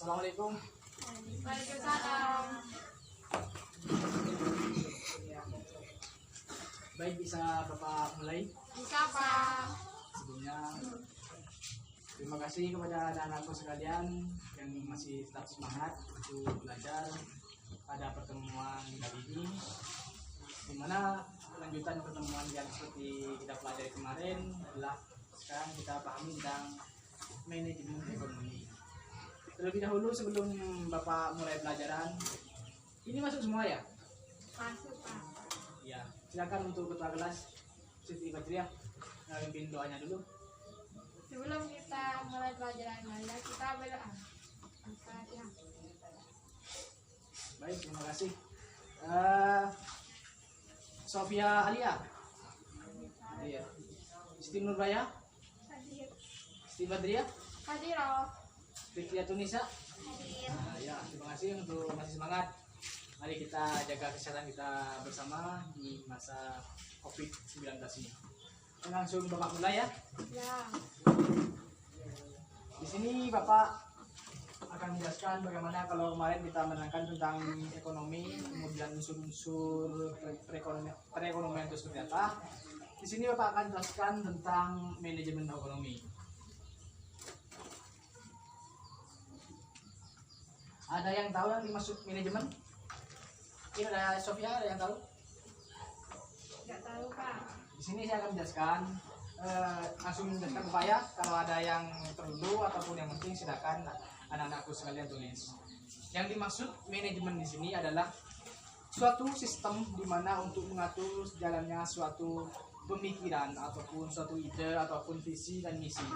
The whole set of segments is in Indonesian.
Assalamualaikum. Waalaikumsalam. Baik, bisa Bapak mulai? Bisa, Pak. Sebelumnya terima kasih kepada anak-anakku sekalian yang masih tetap semangat untuk belajar pada pertemuan kali ini, di mana kelanjutan pertemuan yang seperti kita pelajari kemarin adalah sekarang kita pahami tentang manajemen ekonomi. Terlebih dahulu sebelum Bapak mulai pelajaran, ini masuk semua ya? Masuk, Pak. Ya, silakan untuk ketua kelas Siti Badriah pimpin doanya dulu. Sebelum kita mulai pelajaran belajar, kita berdoa. Al-Fatihah. Baik, terima kasih. Sofia Alia. Iya. Siti Nurbaya, Hadir. Siti Badriah, Hadiroh. Fitria Tunisa. Hadir. Nah, ya, terima kasih untuk masih semangat. Mari kita jaga kesehatan kita bersama di masa COVID-19 ini. Langsung Bapak mulai ya. Ya. Di sini Bapak akan menjelaskan bagaimana kalau kemarin kita menerangkan tentang ekonomi, kemudian unsur-unsur perekonomian itu seperti apa. Di sini Bapak akan jelaskan tentang manajemen ekonomi. Ada yang tahu yang dimaksud manajemen? Ini ada Sofia, ada yang tahu? Nggak tahu, Pak. Di sini saya akan menjelaskan, langsung menjelaskan upaya. Kalau ada yang perlu ataupun yang penting silakan anak-anakku sekalian tulis. Yang dimaksud manajemen di sini adalah suatu sistem di mana untuk mengatur jalannya suatu pemikiran ataupun suatu ide ataupun visi dan misi.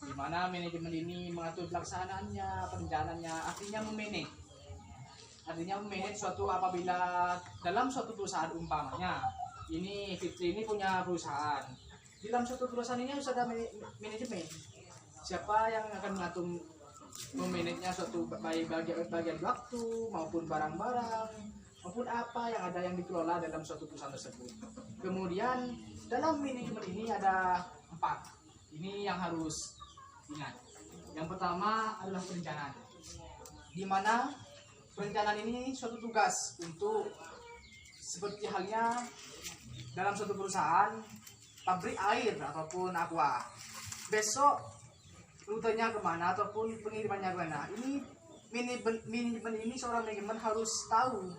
Di mana manajemen ini mengatur pelaksanaannya, perencanaannya, artinya memanage. Artinya memanage suatu apabila dalam suatu perusahaan umpamanya ini Fitri ini punya perusahaan. Di dalam suatu perusahaan ini harus ada manajemen. Siapa yang akan mengatur memanagenya suatu bagian waktu maupun barang-barang maupun apa yang ada yang dikelola dalam suatu perusahaan tersebut. Kemudian dalam manajemen ini ada 4. Ini yang harus ingat. Yang pertama adalah perencanaan. Di mana perencanaan ini suatu tugas untuk seperti halnya dalam suatu perusahaan pabrik air ataupun aqua. Besok rutenya kemana ataupun pengirimannya kemana. Ini manajemen ini seorang manajemen harus tahu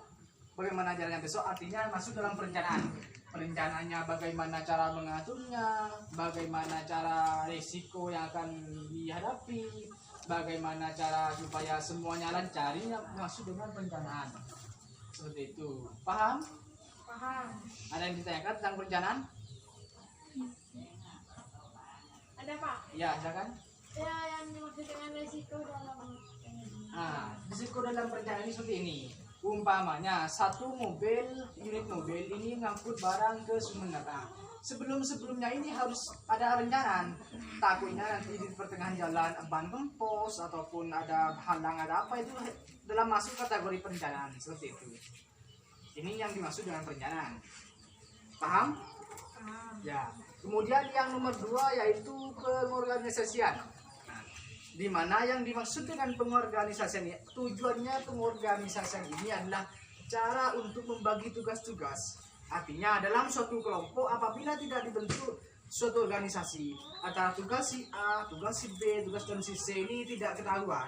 bagaimana jalannya besok. Artinya masuk dalam perencanaan. Perencanaannya bagaimana cara mengaturnya, bagaimana cara risiko yang akan dihadapi, bagaimana cara supaya semuanya lancar. Ini masuk dengan perencanaan. Seperti itu. Paham? Paham. Ada yang ditanyakan tentang perencanaan? Ada, Pak. Ya, silakan. Ya, yang dimaksud dengan resiko dalam Nah, risiko dalam perencanaan ini seperti ini. Umpamanya satu unit mobil ini ngangkut barang ke Sumeneb. Nah, sebelumnya ini harus ada rencana. Takutnya nanti di pertengahan jalan ban kempos ataupun ada halang ada apa, itu dalam masuk kategori perencanaan seperti itu. Ini yang dimaksud dengan perencanaan. Paham? Paham. Ya. Kemudian yang nomor 2 yaitu pengorganisasian. Di mana yang dimaksud dengan pengorganisasian ini, tujuannya pengorganisasian ini adalah cara untuk membagi tugas-tugas. Artinya dalam suatu kelompok apabila tidak dibentuk suatu organisasi, antara tugas si A, tugas si B, tugas dan si C ini tidak ketahuan.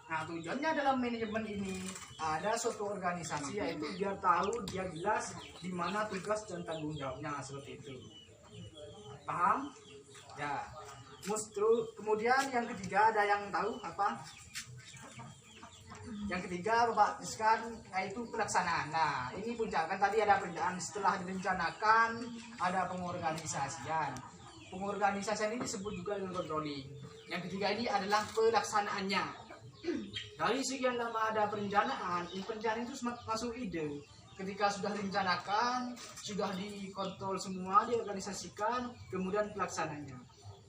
Nah, tujuannya dalam manajemen ini ada suatu organisasi yaitu dia tahu, dia jelas di mana tugas dan tanggung jawabnya seperti itu. Paham? Ya. Kemudian yang ketiga ada yang tahu apa? Yang ketiga Bapak jelaskan yaitu pelaksanaan. Nah, ini puncak kan tadi ada perencanaan, setelah direncanakan ada pengorganisasian. Pengorganisasian ini disebut juga dengan controlling. Yang ketiga ini adalah pelaksanaannya. Dari sekian lama ada perencanaan, perencanaan itu masuk ide. Ketika sudah direncanakan, sudah dikontrol semua, diorganisasikan, kemudian pelaksananya.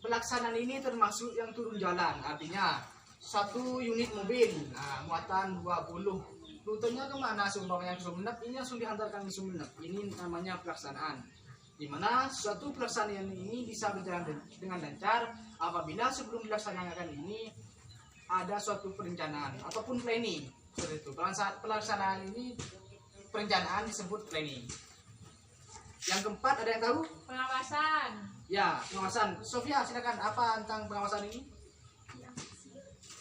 Pelaksanaan ini termasuk yang turun jalan, artinya satu unit mobil, nah, muatan 20, rutenya kemana? Sumpahnya ke Sumeneb, ini langsung dihantarkan ke Sumeneb. Ini namanya pelaksanaan. Di mana suatu pelaksanaan ini bisa berjalan dengan lancar apabila sebelum dilaksanakan ini ada suatu perencanaan ataupun planning seperti itu. Pelaksanaan ini perencanaan disebut planning. Yang keempat, ada yang tahu? Pengawasan. Ya, pengawasan. Sofia, silakan, apa tentang pengawasan ini?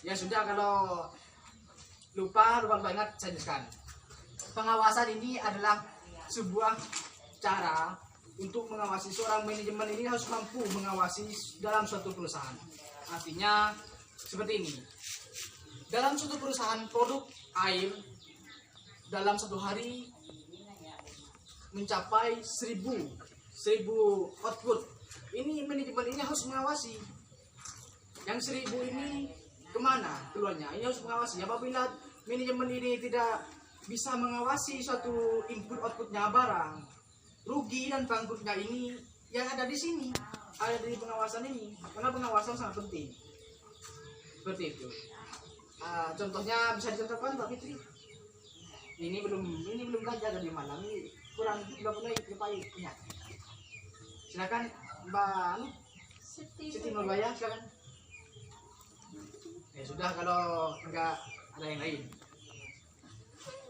Ya sudah, kalau lupa ingat, saya jelaskan. Pengawasan ini adalah sebuah cara untuk mengawasi. Seorang manajemen ini harus mampu mengawasi dalam suatu perusahaan. Artinya seperti ini. Dalam suatu perusahaan, produk air dalam satu hari mencapai 1000 output. Ini manajemen ini harus mengawasi. Yang 1000 ini kemana keluarnya? Ini harus mengawasi. Apabila manajemen ini tidak bisa mengawasi suatu input outputnya barang, rugi dan bangkrutnya ini yang ada di sini, ada di pengawasan ini. Karena pengawasan sangat penting. Seperti itu. Contohnya bisa dicontohkan Mbak Fitri. Ini belum belajar dari mana? Ini kurang lupa ingat. Silakan Mbak Siti Nurbaya, silakan. Ya sudah, kalau enggak ada yang lain.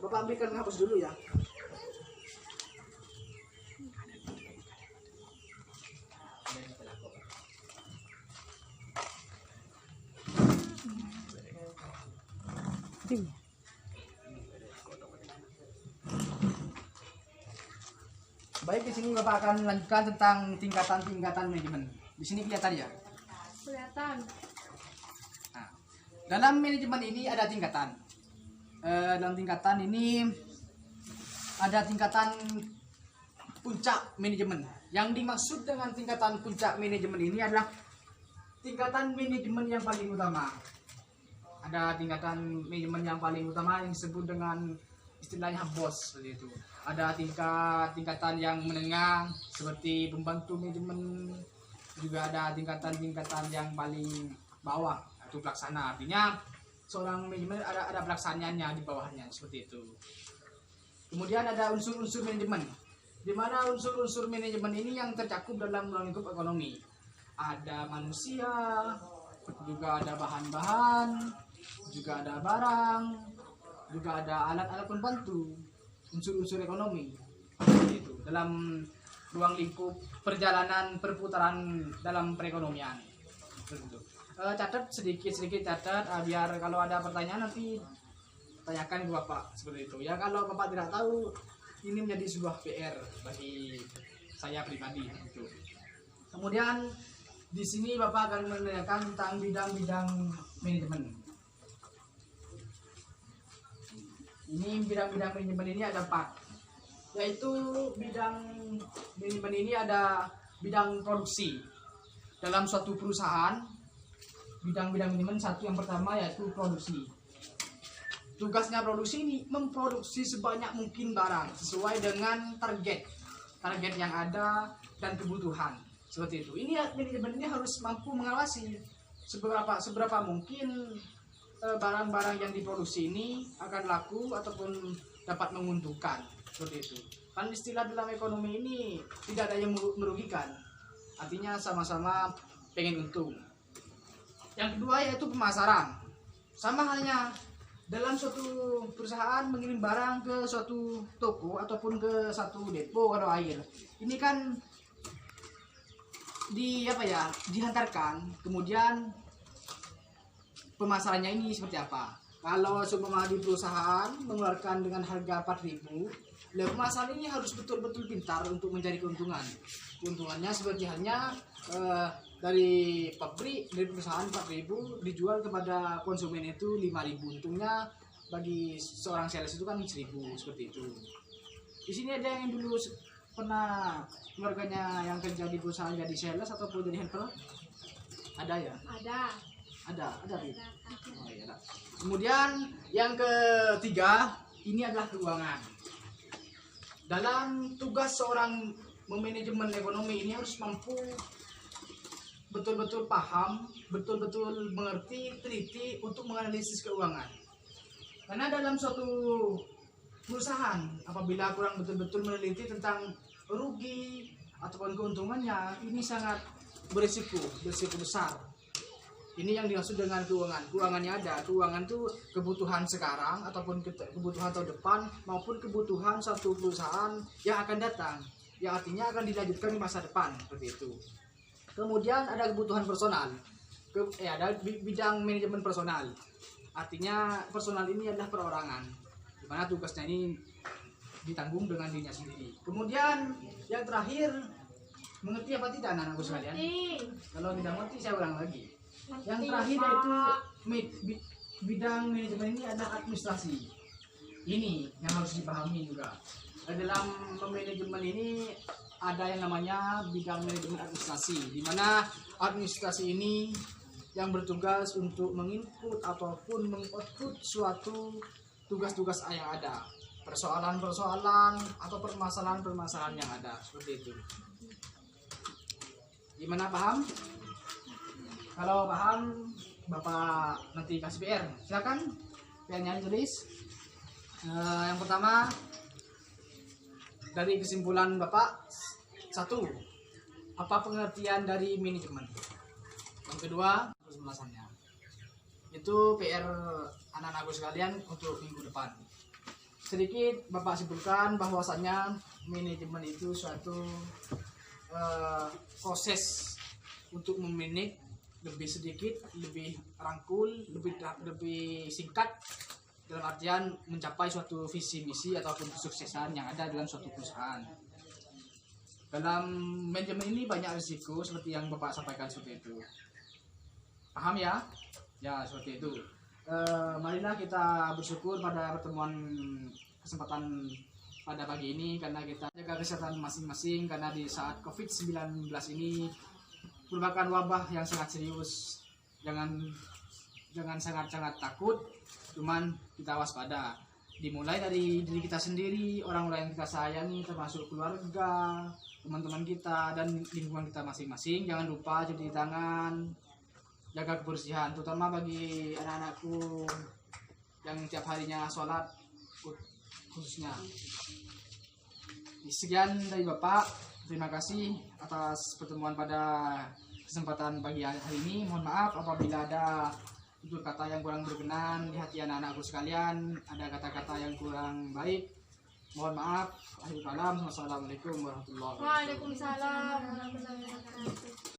Bapak ambilkan hapus dulu ya. Baik, di sini Bapak akan melanjutkan tentang tingkatan-tingkatan manajemen. Di sini kelihatan ya? Kelihatan. Nah, dalam manajemen ini ada tingkatan. Dalam tingkatan ini ada tingkatan puncak manajemen. Yang dimaksud dengan tingkatan puncak manajemen ini adalah tingkatan manajemen yang paling utama. Ada tingkatan manajemen yang paling utama yang disebut dengan istilahnya bos, seperti itu. Ada tingkatan yang menengah seperti pembantu manajemen, juga ada tingkatan yang paling bawah itu pelaksana. Artinya seorang manajemen ada pelaksananya di bawahnya, seperti itu. Kemudian ada unsur-unsur manajemen, di mana unsur-unsur manajemen ini yang tercakup dalam lingkup ekonomi. Ada manusia, juga ada bahan-bahan, juga ada barang, juga ada alat-alat pembantu, unsur-unsur ekonomi. Itu dalam ruang lingkup perjalanan perputaran dalam perekonomian. Catat sedikit catat biar kalau ada pertanyaan nanti tanyakan ke Bapak, seperti itu. Ya, kalau Bapak tidak tahu, ini menjadi sebuah PR bagi saya pribadi gitu. Kemudian di sini Bapak akan menanyakan tentang bidang-bidang manajemen. Ini bidang-bidang manajemen ini ada 4, yaitu bidang manajemen ini ada bidang produksi. Dalam suatu perusahaan, bidang-bidang manajemen yang pertama yaitu produksi. Tugasnya produksi ini memproduksi sebanyak mungkin barang sesuai dengan target yang ada dan kebutuhan, seperti itu. Ini manajemen ini harus mampu mengawasi seberapa mungkin barang-barang yang diproduksi ini akan laku ataupun dapat menguntungkan, seperti itu. Kan istilah dalam ekonomi ini tidak ada yang merugikan, artinya sama-sama pengen untung. Yang kedua yaitu pemasaran. Sama halnya dalam suatu perusahaan mengirim barang ke suatu toko ataupun ke satu depo kalau air. Ini kan dihantarkan, kemudian pemasarannya ini seperti apa. Kalau seumpama di perusahaan mengeluarkan dengan harga 4.000, pemasaran ini harus betul-betul pintar untuk mencari keuntungan. Keuntungannya seperti halnya dari pabrik, dari perusahaan 4.000 dijual kepada konsumen itu 5.000. Untungnya bagi seorang sales itu kan 1.000, seperti itu. Di sini ada yang dulu pernah keluarganya yang kerja di perusahaan jadi sales ataupun jadi helper? Ada ya? Ada. Oh, iya. Kemudian yang ketiga ini adalah keuangan. Dalam tugas seorang memanajemen ekonomi ini harus mampu betul-betul paham, betul-betul mengerti, teliti untuk menganalisis keuangan. Karena dalam suatu perusahaan apabila kurang betul-betul meneliti tentang rugi ataupun keuntungannya, ini sangat berisiko besar. Ini yang dimaksud dengan keuangan. Keuangannya ada. Keuangan itu kebutuhan sekarang ataupun kebutuhan tahun depan maupun kebutuhan satu perusahaan yang akan datang. Yang artinya akan dilanjutkan di masa depan seperti itu. Kemudian ada kebutuhan personal. Ada bidang manajemen personal. Artinya personal ini adalah perorangan. Di mana tugasnya ini ditanggung dengan dirinya sendiri. Kemudian yang terakhir, mengerti apa tidak anak-anakku sekalian? Kalau tidak mengerti saya ulang lagi. Yang terakhir yaitu bidang manajemen ini adalah administrasi. Ini yang harus dipahami juga. Dalam manajemen ini ada yang namanya bidang manajemen administrasi, di mana administrasi ini yang bertugas untuk menginput ataupun mengoutput suatu tugas-tugas yang ada, persoalan-persoalan atau permasalahan-permasalahan yang ada, seperti itu. Gimana, paham? Kalau paham, Bapak nanti kasih PR. Silakan PR-nya ditulis. Yang pertama, dari kesimpulan Bapak, 1. Apa pengertian dari manajemen? Yang kedua, penjelasannya. Itu PR anak-anakku sekalian untuk minggu depan. Sedikit Bapak simpulkan bahwasanya manajemen itu suatu proses untuk memanage lebih sedikit, lebih rangkul, lebih singkat, dalam artian mencapai suatu visi misi ataupun kesuksesan yang ada dalam suatu perusahaan. Dalam manajemen ini banyak risiko seperti yang Bapak sampaikan seperti itu. Paham ya? Ya, seperti itu. Marilah kita bersyukur pada pertemuan kesempatan pada pagi ini, karena kita jaga kesehatan masing-masing, karena di saat COVID-19 ini merupakan wabah yang sangat serius. Jangan sangat-sangat takut, cuman kita waspada. Dimulai dari diri kita sendiri, orang-orang yang kita sayangi, termasuk keluarga, teman-teman kita, dan lingkungan kita masing-masing. Jangan lupa cuci tangan, jaga kebersihan, terutama bagi anak-anakku yang tiap harinya sholat khususnya. Sekian dari Bapak. Terima kasih atas pertemuan pada kesempatan pagi hari ini. Mohon maaf apabila ada tutur kata yang kurang berkenan di hati anak-anakku sekalian, ada kata-kata yang kurang baik. Mohon maaf. Akhirul kalam. Wassalamualaikum warahmatullahi wabarakatuh. Waalaikumsalam warahmatullahi wabarakatuh.